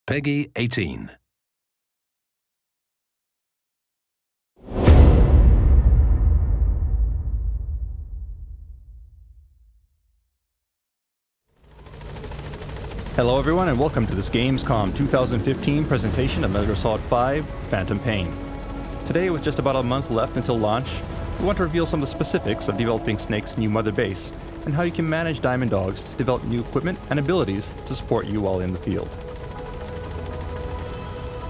Peggy 18. Hello everyone and welcome to this Gamescom 2015 presentation of Metal Gear Solid 5 Phantom Pain. Today, with just about a month left until launch, we want to reveal some of the specifics of developing Snake's new mother base and how you can manage Diamond Dogs to develop new equipment and abilities to support you while in the field.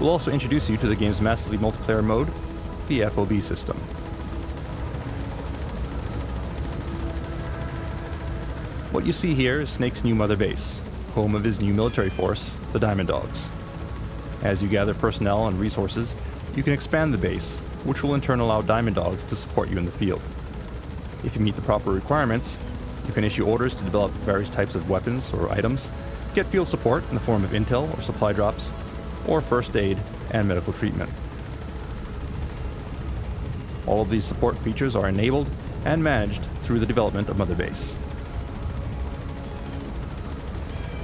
We'll also introduce you to the game's massively multiplayer mode, the FOB system. What you see here is Snake's new mother base, home of his new military force, the Diamond Dogs. As you gather personnel and resources, you can expand the base, which will in turn allow Diamond Dogs to support you in the field. If you meet the proper requirements, you can issue orders to develop various types of weapons or items, get field support in the form of intel or supply drops, or first aid and medical treatment. All of these support features are enabled and managed through the development of Mother Base.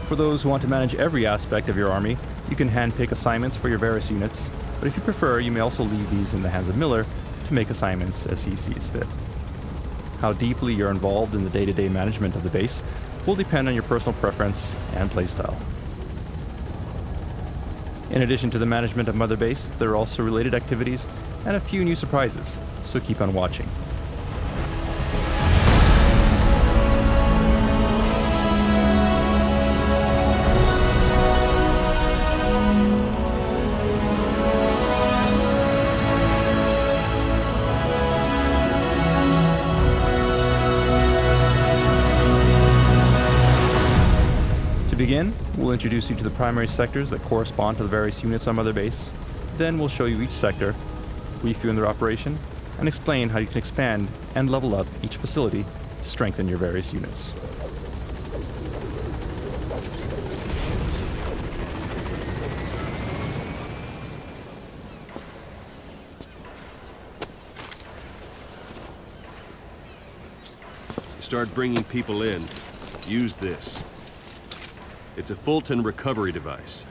For those who want to manage every aspect of your army, you can handpick assignments for your various units, but if you prefer, you may also leave these in the hands of Miller to make assignments as he sees fit. How deeply you're involved in the day-to-day management of the base will depend on your personal preference and playstyle. In addition to the management of Mother Base, there are also related activities and a few new surprises, so keep on watching. To begin, we'll introduce you to the primary sectors that correspond to the various units on Mother Base. Then we'll show you each sector, brief you in their operation, and explain how you can expand and level up each facility to strengthen your various units. Start bringing people in. Use this. It's a Fulton recovery device.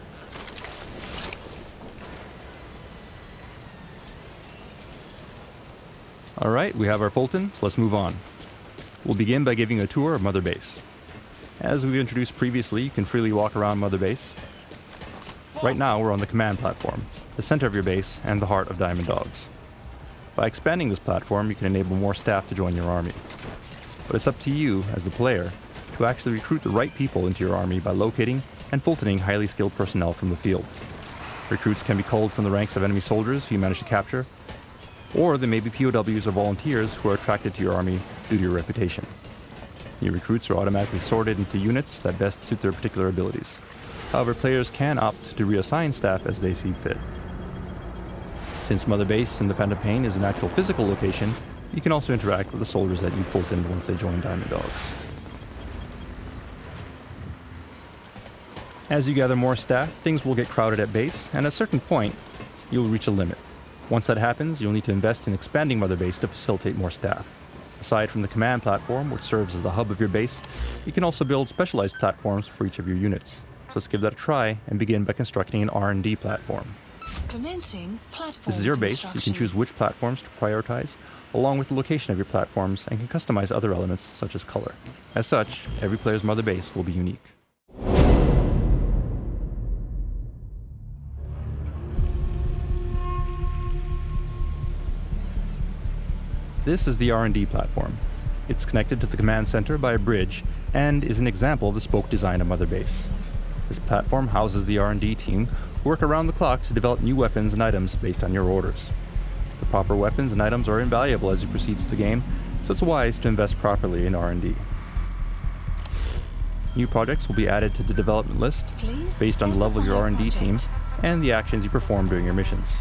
Alright, we have our Fulton, so let's move on. We'll begin by giving you a tour of Mother Base. As we've introduced previously, you can freely walk around Mother Base. Right now, we're on the command platform, the center of your base and the heart of Diamond Dogs. By expanding this platform, you can enable more staff to join your army. But it's up to you, as the player, to actually recruit the right people into your army by locating and Fultoning highly skilled personnel from the field. Recruits can be culled from the ranks of enemy soldiers who you manage to capture, or they may be POWs or volunteers who are attracted to your army due to your reputation. New recruits are automatically sorted into units that best suit their particular abilities. However, players can opt to reassign staff as they see fit. Since Mother Base in the Phantom Pain is an actual physical location, you can also interact with the soldiers that you Fultoned once they join Diamond Dogs. As you gather more staff, things will get crowded at base, and at a certain point, you'll reach a limit. Once that happens, you'll need to invest in expanding Mother Base to facilitate more staff. Aside from the command platform, which serves as the hub of your base, you can also build specialized platforms for each of your units. So let's give that a try and begin by constructing an R&D platform. Commencing platform This is your base. You can choose which platforms to prioritize, along with the location of your platforms, and can customize other elements such as color. As such, every player's Mother Base will be unique. This is the R&D platform. It's connected to the command center by a bridge and is an example of the spoke design of Mother Base. This platform houses the R&D team who work around the clock to develop new weapons and items based on your orders. The proper weapons and items are invaluable as you proceed through the game, so it's wise to invest properly in R&D. New projects will be added to the development list based on the level of your R&D team and the actions you perform during your missions.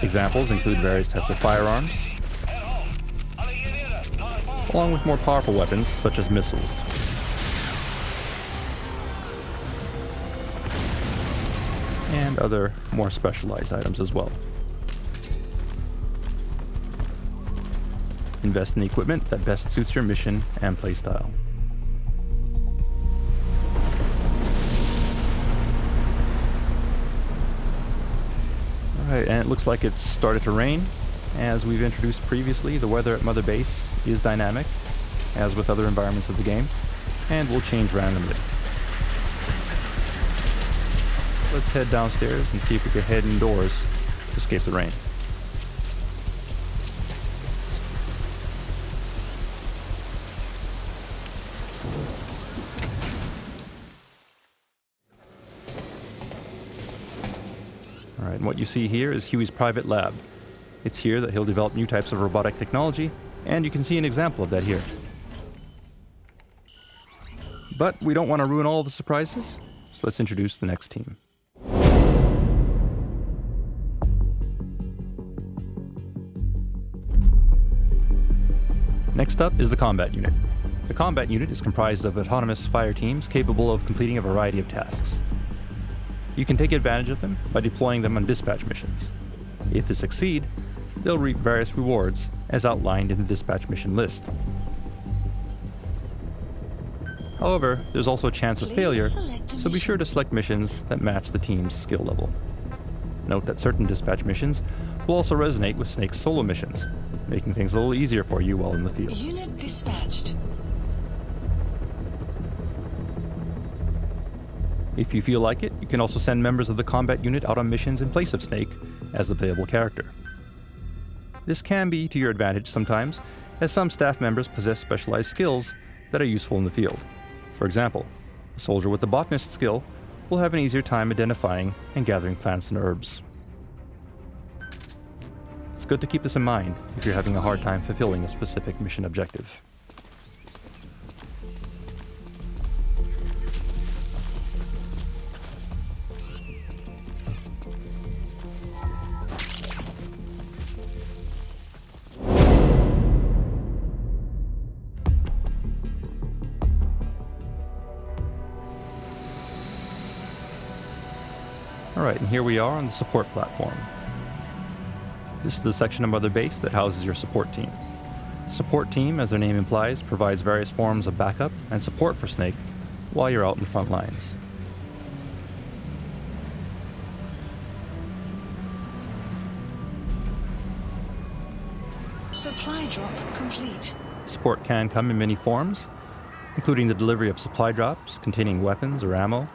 Examples include various types of firearms, along with more powerful weapons such as missiles. And other more specialized items as well. Invest in the equipment that best suits your mission and playstyle. and it looks like it's started to rain. As we've introduced previously, the weather at Mother Base is dynamic, as with other environments of the game, and will change randomly. Let's head downstairs and see if we can head indoors to escape the rain. Alright, and what you see here is Huey's private lab. It's here that he'll develop new types of robotic technology, and you can see an example of that here. But we don't want to ruin all the surprises, so let's introduce the next team. Next up is the combat unit. The combat unit is comprised of autonomous fire teams capable of completing a variety of tasks. You can take advantage of them by deploying them on dispatch missions. If they succeed, they'll reap various rewards as outlined in the dispatch mission list. However, there's also a chance of failure, so be sure to select missions that match the team's skill level. Note that certain dispatch missions will also resonate with Snake's solo missions, making things a little easier for you while in the field. Unit dispatched. If you feel like it, you can also send members of the combat unit out on missions in place of Snake as the playable character. This can be to your advantage sometimes, as some staff members possess specialized skills that are useful in the field. For example, a soldier with the botanist skill will have an easier time identifying and gathering plants and herbs. It's good to keep this in mind if you're having a hard time fulfilling a specific mission objective. Alright, and here we are on the support platform. This is the section of Mother Base that houses your support team. Support team, as their name implies, provides various forms of backup and support for Snake while you're out in the front lines. Supply drop complete. Support can come in many forms, including the delivery of supply drops containing weapons or ammo,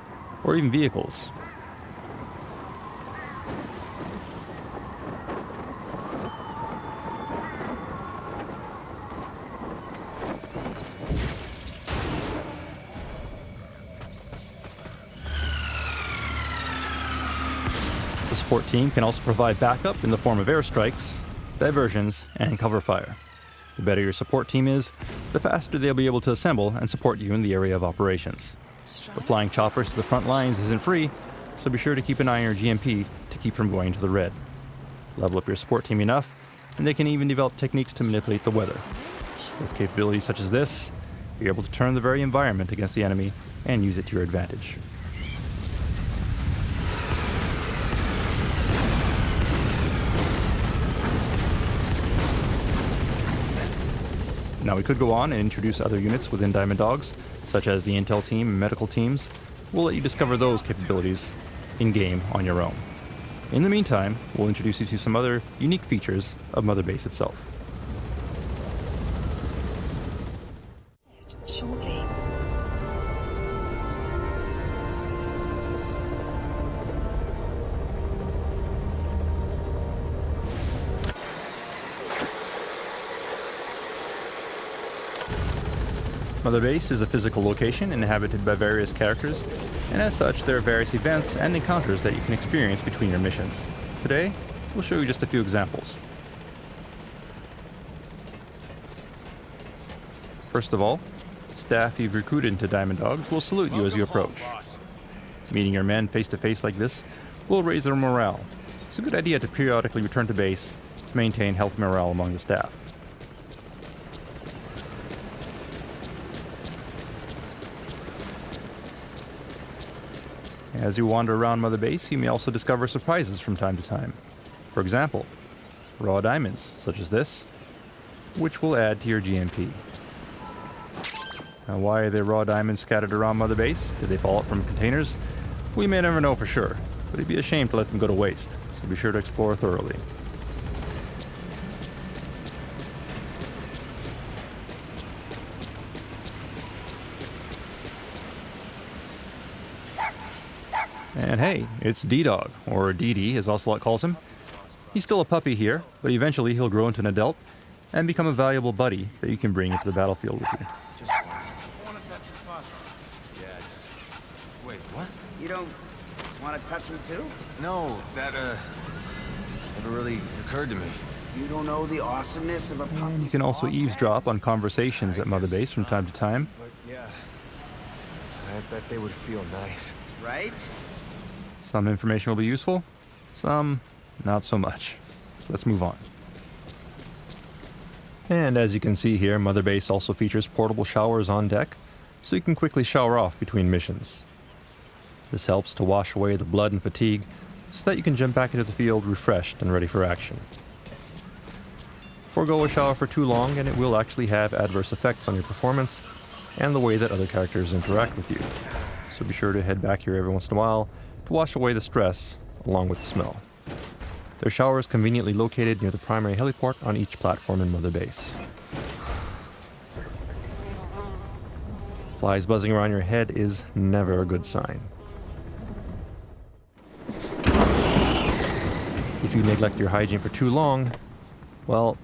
or even vehicles. The support team can also provide backup in the form of airstrikes, diversions, and cover fire. The better your support team is, the faster they'll be able to assemble and support you in the area of operations. But flying choppers to the front lines isn't free, so be sure to keep an eye on your GMP to keep from going to the red. Level up your support team enough, and they can even develop techniques to manipulate the weather. With capabilities such as this, you're able to turn the very environment against the enemy and use it to your advantage. Now we could go on and introduce other units within Diamond Dogs, such as the Intel team and medical teams. We'll let you discover those capabilities in-game on your own. In the meantime, we'll introduce you to some other unique features of Mother Base itself. Shortly. Mother Base is a physical location inhabited by various characters, and as such, there are various events and encounters that you can experience between your missions. Today, we'll show you just a few examples. First of all, staff you've recruited into Diamond Dogs will salute you as you approach. Meeting your men face to face like this will raise their morale. It's a good idea to periodically return to base to maintain healthy morale among the staff. As you wander around Mother Base, you may also discover surprises from time to time. For example, raw diamonds, such as this, which will add to your GMP. Now, why are there raw diamonds scattered around Mother Base? Did they fall out from containers? We may never know for sure, but it'd be a shame to let them go to waste. so be sure to explore thoroughly. And hey, it's D-Dog, or DD as Ocelot calls him. He's still a puppy here, but eventually he'll grow into an adult and become a valuable buddy that you can bring into the battlefield with you. Just once. I want to touch his paw. Yeah, just... Wait, what? You don't want to touch him too? No, that, never really occurred to me. You don't know the awesomeness of a puppy's You can also paw, eavesdrop Max? on conversations at Mother Base from time to time. But yeah, I bet they would feel nice. Right? Some information will be useful, some not so much. Let's move on. And as you can see here, Mother Base also features portable showers on deck, so you can quickly shower off between missions. This helps to wash away the blood and fatigue, so that you can jump back into the field refreshed and ready for action. Forgo a shower for too long and it will actually have adverse effects on your performance and the way that other characters interact with you. So be sure to head back here every once in a while to wash away the stress along with the smell. Their shower is conveniently located near the primary heliport on each platform in Mother Base. Flies buzzing around your head is never a good sign. If you neglect your hygiene for too long, well,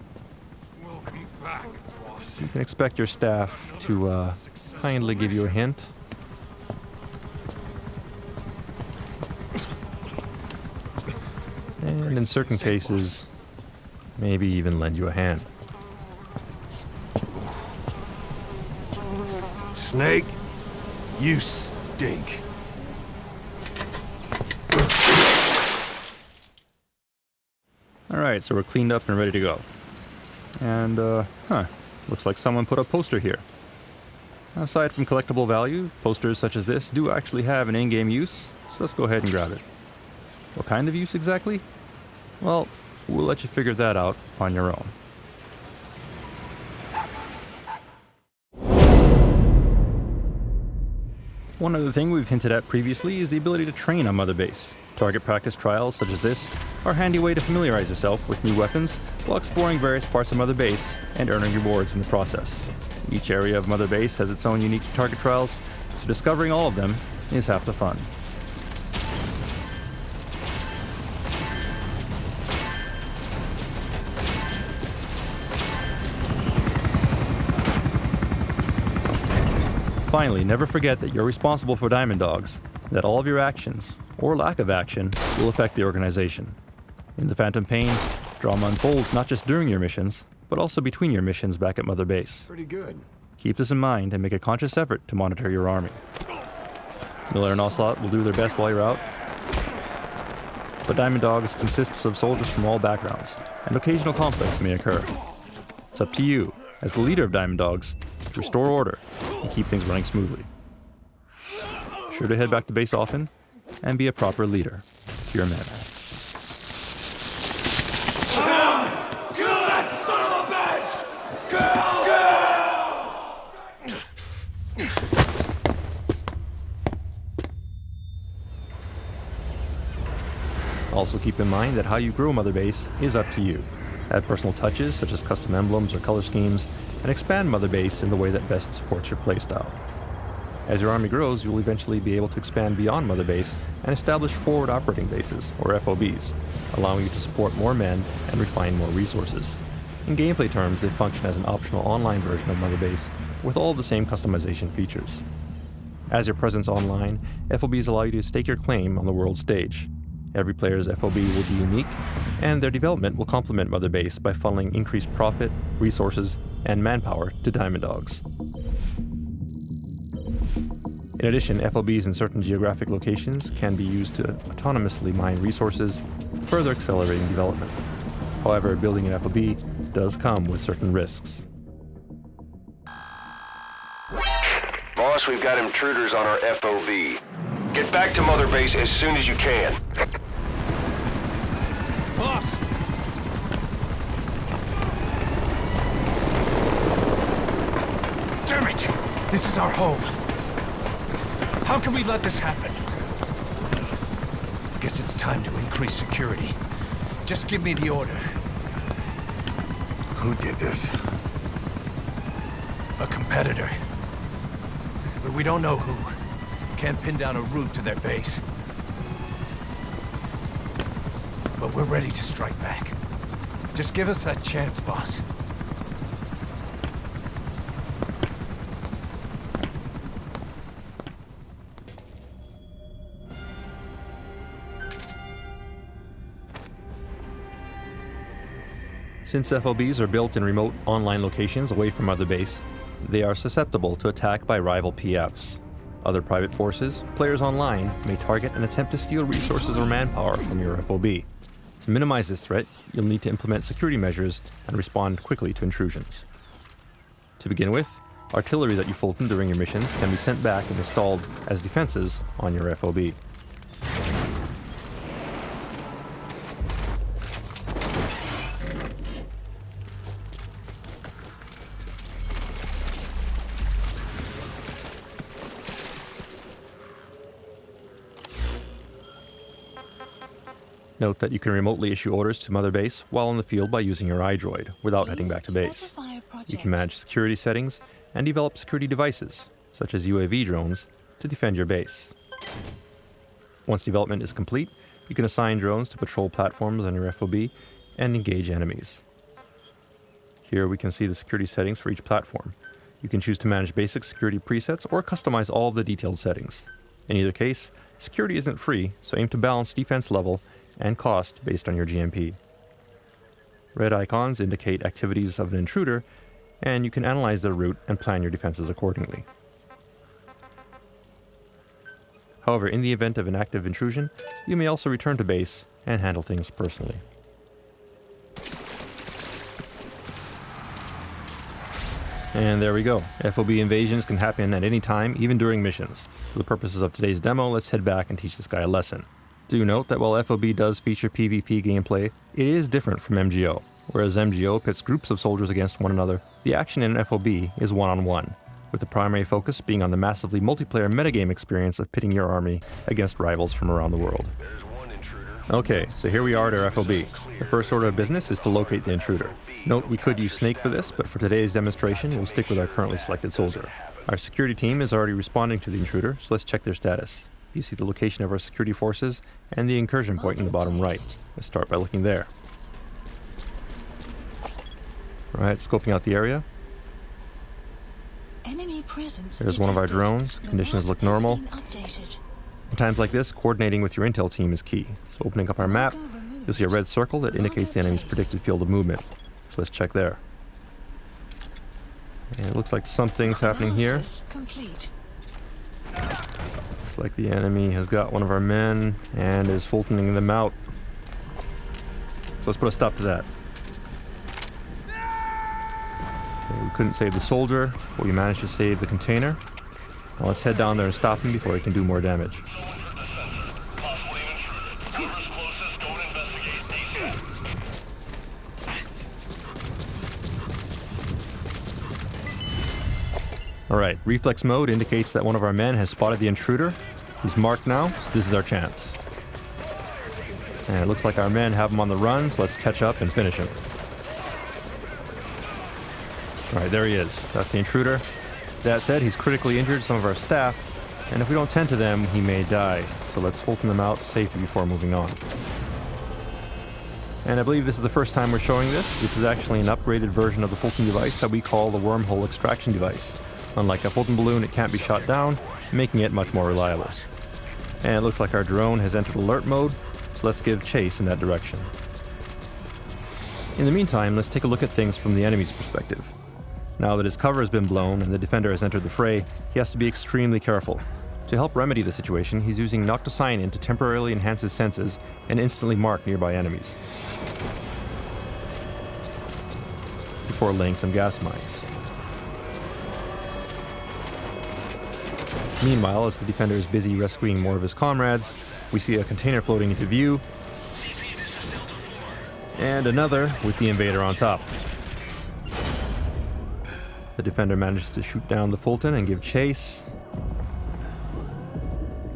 Welcome back, boss. you can expect your staff to kindly give you a hint. And in certain cases, maybe even lend you a hand. Snake, you stink. Alright, so we're cleaned up and ready to go. And, looks like someone put a poster here. Aside from collectible value, posters such as this do actually have an in-game use, so let's go ahead and grab it. What kind of use exactly? Well, we'll let you figure that out on your own. One other thing we've hinted at previously is the ability to train on Mother Base. Target practice trials such as this are a handy way to familiarize yourself with new weapons while exploring various parts of Mother Base and earning rewards in the process. Each area of Mother Base has its own unique target trials, so discovering all of them is half the fun. Finally, never forget that you're responsible for Diamond Dogs, that all of your actions, or lack of action, will affect the organization. In the Phantom Pain, drama unfolds not just during your missions, but also between your missions back at Mother Base. Pretty good. Keep this in mind and make a conscious effort to monitor your army. Miller and Ocelot will do their best while you're out, but Diamond Dogs consists of soldiers from all backgrounds, and occasional conflicts may occur. It's up to you, as the leader of Diamond Dogs, to restore order and keep things running smoothly. Sure to head back to base often and be a proper leader to your men. Kill that son of a bitch! Also keep in mind that how you grow Mother Base is up to you. Add personal touches such as custom emblems or color schemes, and expand Mother Base in the way that best supports your playstyle. As your army grows, you'll eventually be able to expand beyond Mother Base and establish forward operating bases, or FOBs, allowing you to support more men and refine more resources. In gameplay terms, they function as an optional online version of Mother Base, with all of the same customization features. As your presence online, FOBs allow you to stake your claim on the world stage. Every player's FOB will be unique, and their development will complement Mother Base by funneling increased profit, resources, and manpower to Diamond Dogs. In addition, FOBs in certain geographic locations can be used to autonomously mine resources, further accelerating development. However, building an FOB does come with certain risks. Boss, we've got intruders on our FOB. Get back to Mother Base as soon as you can. Boss! Damn it! This is our home. How can we let this happen? Guess it's time to increase security. Just give me the order. Who did this? A competitor. But we don't know who. Can't pin down a route to their base. But we're ready to strike back. Just give us that chance, boss. Since FOBs are built in remote online locations away from Mother Base, they are susceptible to attack by rival PFs. Other private forces, players online, may target and attempt to steal resources or manpower from your FOB. To minimize this threat, you'll need to implement security measures and respond quickly to intrusions. To begin with, artillery that you Fulton during your missions can be sent back and installed as defenses on your FOB. Note that you can remotely issue orders to Mother Base while on the field by using your iDroid, without heading back to base. You can manage security settings and develop security devices, such as UAV drones, to defend your base. Once development is complete, you can assign drones to patrol platforms on your FOB and engage enemies. Here we can see the security settings for each platform. You can choose to manage basic security presets or customize all of the detailed settings. In either case, security isn't free, so aim to balance defense level and cost based on your GMP. Red icons indicate activities of an intruder, and you can analyze their route and plan your defenses accordingly. However, in the event of an active intrusion, you may also return to base and handle things personally. And there we go. FOB invasions can happen at any time, even during missions. For the purposes of today's demo, let's head back and teach this guy a lesson. Do note that while FOB does feature PvP gameplay, it is different from MGO. Whereas MGO pits groups of soldiers against one another, the action in FOB is one-on-one, with the primary focus being on the massively multiplayer metagame experience of pitting your army against rivals from around the world. Okay, so here we are at our FOB. The first order of business is to locate the intruder. Note we could use Snake for this, but for today's demonstration, we'll stick with our currently selected soldier. Our security team is already responding to the intruder, so let's check their status. You see the location of our security forces and the incursion point in the bottom right. Let's start by looking there. Alright, scoping out the area. There's one of our drones. Conditions look normal. In times like this, coordinating with your intel team is key. So opening up our map, you'll see a red circle that indicates the enemy's predicted field of movement. So let's check there. And it looks like something's happening here. Looks like the enemy has got one of our men and is Fultoning them out. So let's put a stop to that. Okay, we couldn't save the soldier, but we managed to save the container. Now let's head down there and stop him before he can do more damage. Alright, reflex mode indicates that one of our men has spotted the intruder. He's marked now, so this is our chance. And it looks like our men have him on the run, so let's catch up and finish him. Alright, there he is. That's the intruder. That said, he's critically injured some of our staff, and if we don't tend to them, he may die. So let's Fulton them out safely before moving on. And I believe this is the first time we're showing this. This is actually an upgraded version of the Fulton device that we call the wormhole extraction device. Unlike a Fulton balloon, it can't be shot down, making it much more reliable. And it looks like our drone has entered alert mode, so let's give chase in that direction. In the meantime, let's take a look at things from the enemy's perspective. Now that his cover has been blown and the defender has entered the fray, he has to be extremely careful. To help remedy the situation, he's using Noctocyanin to temporarily enhance his senses and instantly mark nearby enemies, before laying some gas mines. Meanwhile, as the defender is busy rescuing more of his comrades, we see a container floating into view, and another with the invader on top. The defender manages to shoot down the Fulton and give chase.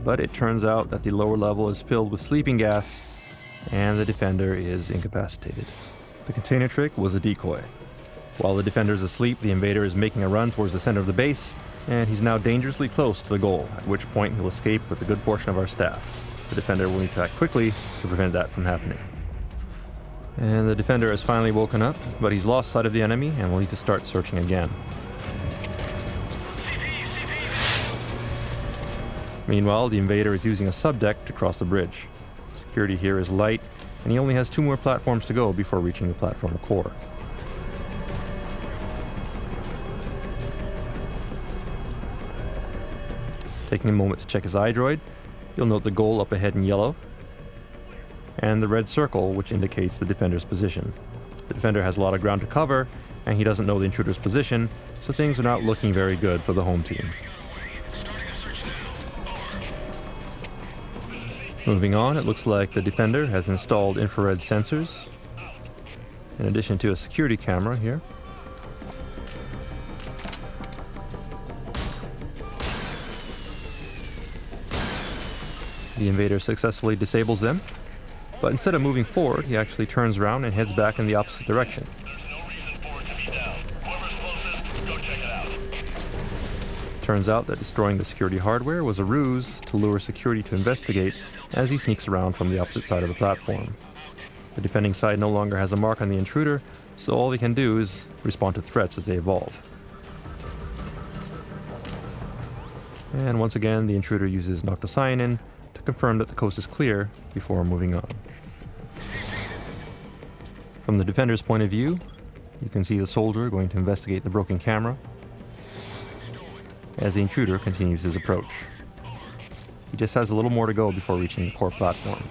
but it turns out that the lower level is filled with sleeping gas, and the defender is incapacitated. The container trick was a decoy. While the defender is asleep, the invader is making a run towards the center of the base, and he's now dangerously close to the goal, at which point he'll escape with a good portion of our staff. The defender will need to act quickly to prevent that from happening. And the defender has finally woken up, but he's lost sight of the enemy and will need to start searching again. Meanwhile, the invader is using a subdeck to cross the bridge. Security here is light, and he only has 2 more platforms to go before reaching the platform core. Taking a moment to check his iDroid, you'll note the goal up ahead in yellow, and the red circle, which indicates the defender's position. The defender has a lot of ground to cover, and he doesn't know the intruder's position, so things are not looking very good for the home team. Moving on, it looks like the defender has installed infrared sensors, in addition to a security camera here. The invader successfully disables them, but instead of moving forward, he actually turns around and heads back in the opposite direction. Turns out that destroying the security hardware was a ruse to lure security to investigate as he sneaks around from the opposite side of the platform. The defending side no longer has a mark on the intruder, so all they can do is respond to threats as they evolve. And once again, the intruder uses noctocyanin to confirm that the coast is clear before moving on. From the defender's point of view, you can see the soldier going to investigate the broken camera as the intruder continues his approach. He just has a little more to go before reaching the core platform.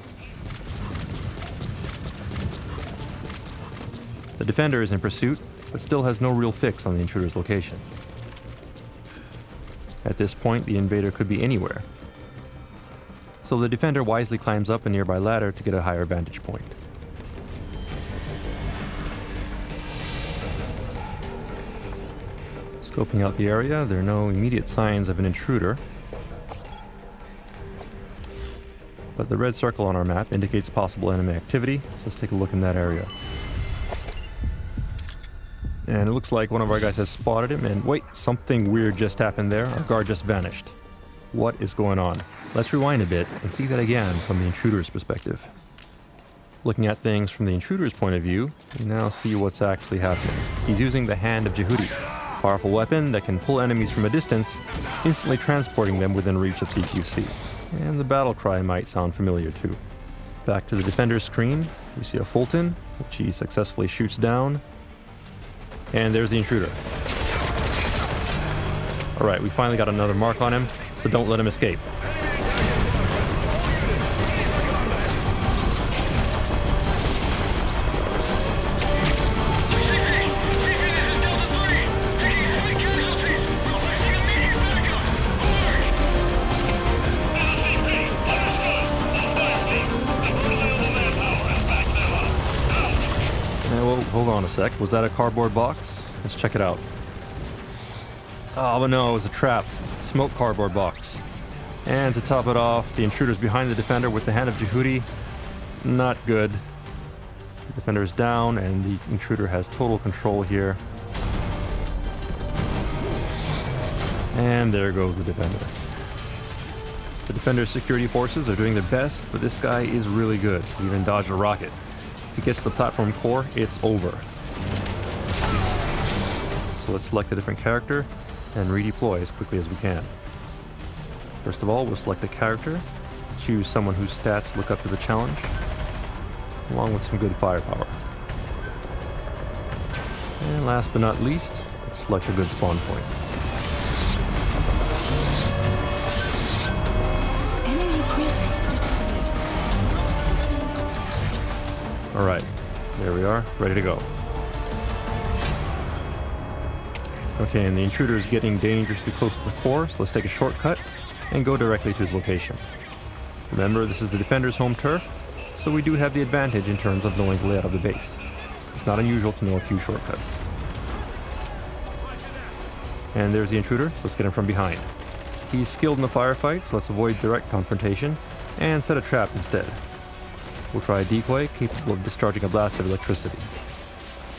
The defender is in pursuit, but still has no real fix on the intruder's location. At this point, the invader could be anywhere, so the defender wisely climbs up a nearby ladder to get a higher vantage point. Scoping out the area, there are no immediate signs of an intruder, but the red circle on our map indicates possible enemy activity, so let's take a look in that area. And it looks like one of our guys has spotted him, and wait, something weird just happened there. Our guard just vanished. What is going on? Let's rewind a bit and see that again from the intruder's perspective. Looking at things from the intruder's point of view, we now see what's actually happening. He's using the Hand of Jehudi, a powerful weapon that can pull enemies from a distance, instantly transporting them within reach of CQC. And the battle cry might sound familiar too. Back to the defender's screen, we see a Fulton, which he successfully shoots down. And there's the intruder. Alright, we finally got another mark on him, so don't let him escape. Hold on a sec. Was that a cardboard box? Let's check it out. Oh, but no, it was a trap. Smoke cardboard box. And to top it off, the intruder's behind the defender with the Hand of Jehudi. Not good. The defender is down, and the intruder has total control here. And there goes the defender. The defender's security forces are doing their best, but this guy is really good. He even dodged a rocket. If he gets to the platform core, it's over. So let's select a different character and redeploy as quickly as we can. First of all, we'll select a character, choose someone whose stats look up to the challenge, along with some good firepower. And last but not least, let's select a good spawn point. Enemy presence detected. Alright, there we are, ready to go. Okay, and the intruder is getting dangerously close to the core, so let's take a shortcut and go directly to his location. Remember, this is the defender's home turf, so we do have the advantage in terms of knowing the layout of the base. It's not unusual to know a few shortcuts. And there's the intruder, so let's get him from behind. He's skilled in the firefight, so let's avoid direct confrontation and set a trap instead. We'll try a decoy capable of discharging a blast of electricity.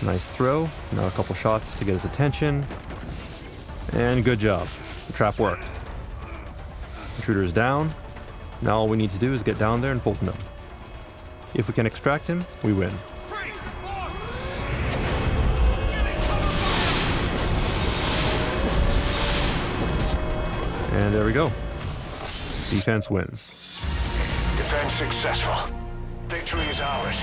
Nice throw, now a couple shots to get his attention, and good job. The trap worked. Intruder is down. Now all we need to do is get down there and Fulton him. If we can extract him, we win. And there we go. Defense wins. Defense successful. Victory is ours.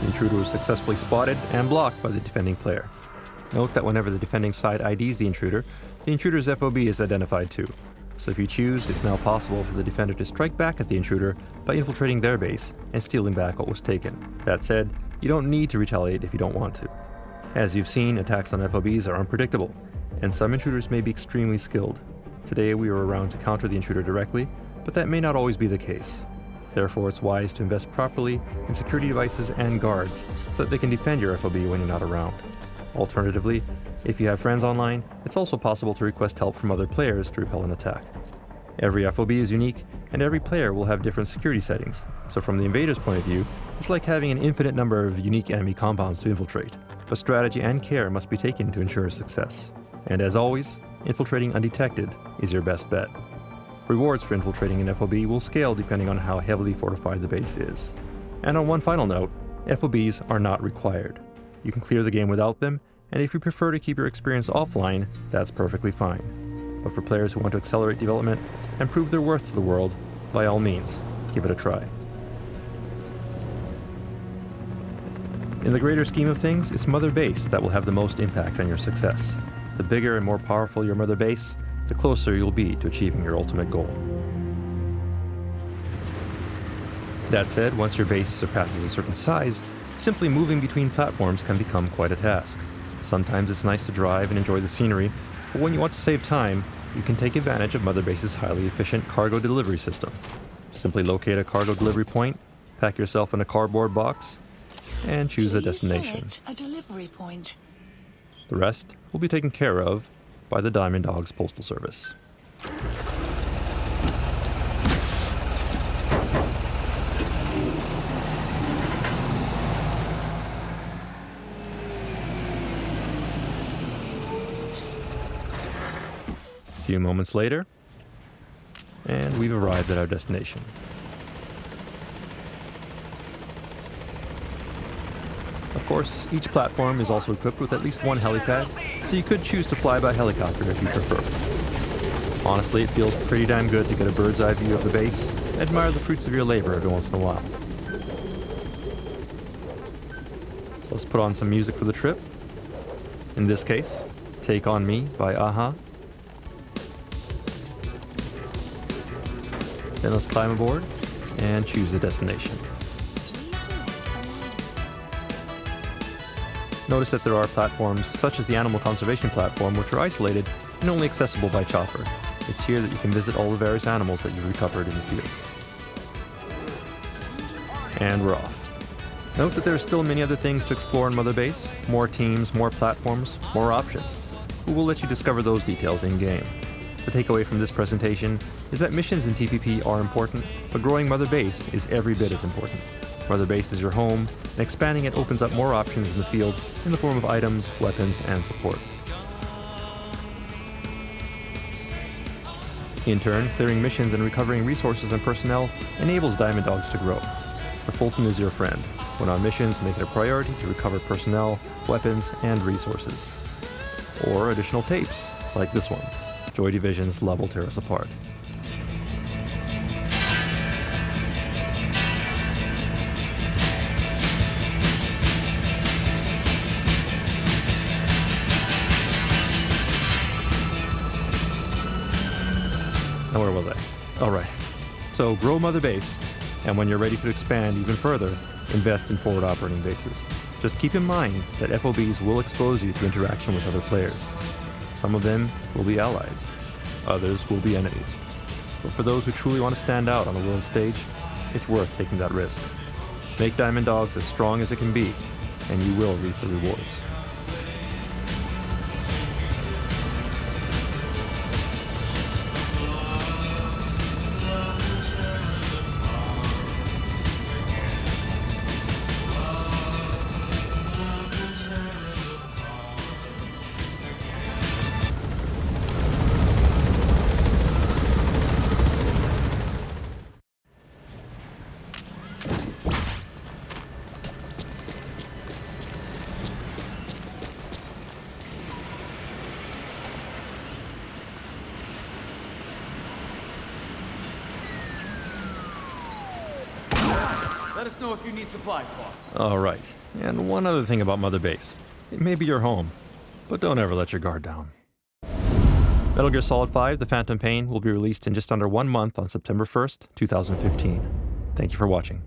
The intruder was successfully spotted and blocked by the defending player. Note that whenever the defending side IDs the intruder's FOB is identified too. So if you choose, it's now possible for the defender to strike back at the intruder by infiltrating their base and stealing back what was taken. That said, you don't need to retaliate if you don't want to. As you've seen, attacks on FOBs are unpredictable, and some intruders may be extremely skilled. Today we were around to counter the intruder directly, but that may not always be the case. Therefore, it's wise to invest properly in security devices and guards so that they can defend your FOB when you're not around. Alternatively, if you have friends online, it's also possible to request help from other players to repel an attack. Every FOB is unique, and every player will have different security settings, so from the invader's point of view, it's like having an infinite number of unique enemy compounds to infiltrate. But strategy and care must be taken to ensure success. And as always, infiltrating undetected is your best bet. Rewards for infiltrating an FOB will scale depending on how heavily fortified the base is. And on one final note, FOBs are not required. You can clear the game without them, and if you prefer to keep your experience offline, that's perfectly fine. But for players who want to accelerate development and prove their worth to the world, by all means, give it a try. In the greater scheme of things, it's Mother Base that will have the most impact on your success. The bigger and more powerful your Mother Base, the closer you'll be to achieving your ultimate goal. That said, once your base surpasses a certain size, simply moving between platforms can become quite a task. Sometimes it's nice to drive and enjoy the scenery, but when you want to save time, you can take advantage of Mother Base's highly efficient cargo delivery system. Simply locate a cargo delivery point, pack yourself in a cardboard box, and choose a destination. A delivery point. The rest will be taken care of by the Diamond Dogs Postal Service. A few moments later, and we've arrived at our destination. Of course, each platform is also equipped with at least one helipad, so you could choose to fly by helicopter if you prefer. Honestly, it feels pretty damn good to get a bird's eye view of the base and admire the fruits of your labor every once in a while. So let's put on some music for the trip. In this case, Take On Me by Aha. Then let's climb aboard and choose a destination. Notice that there are platforms such as the Animal Conservation Platform which are isolated and only accessible by chopper. It's here that you can visit all the various animals that you've recovered in the field. And we're off. Note that there are still many other things to explore in Mother Base. More teams, more platforms, more options. We will let you discover those details in-game. The takeaway from this presentation is that missions in TPP are important, but growing Mother Base is every bit as important. Mother Base is your home, and expanding it opens up more options in the field in the form of items, weapons, and support. In turn, clearing missions and recovering resources and personnel enables Diamond Dogs to grow. The Fulton is your friend. When on missions, make it a priority to recover personnel, weapons, and resources. Or additional tapes, like this one. Joy Division's Love Will Tear Us Apart. Now where was I? Oh, right. So grow Mother Base, and when you're ready to expand even further, invest in forward operating bases. Just keep in mind that FOBs will expose you to interaction with other players. Some of them will be allies, others will be enemies. But for those who truly want to stand out on the world stage, it's worth taking that risk. Make Diamond Dogs as strong as it can be, and you will reap the rewards. Let us know if you need supplies, boss. All right. And one other thing about Mother Base. It may be your home, but don't ever let your guard down. Metal Gear Solid 5: The Phantom Pain will be released in just under 1 month on September 1st, 2015. Thank you for watching.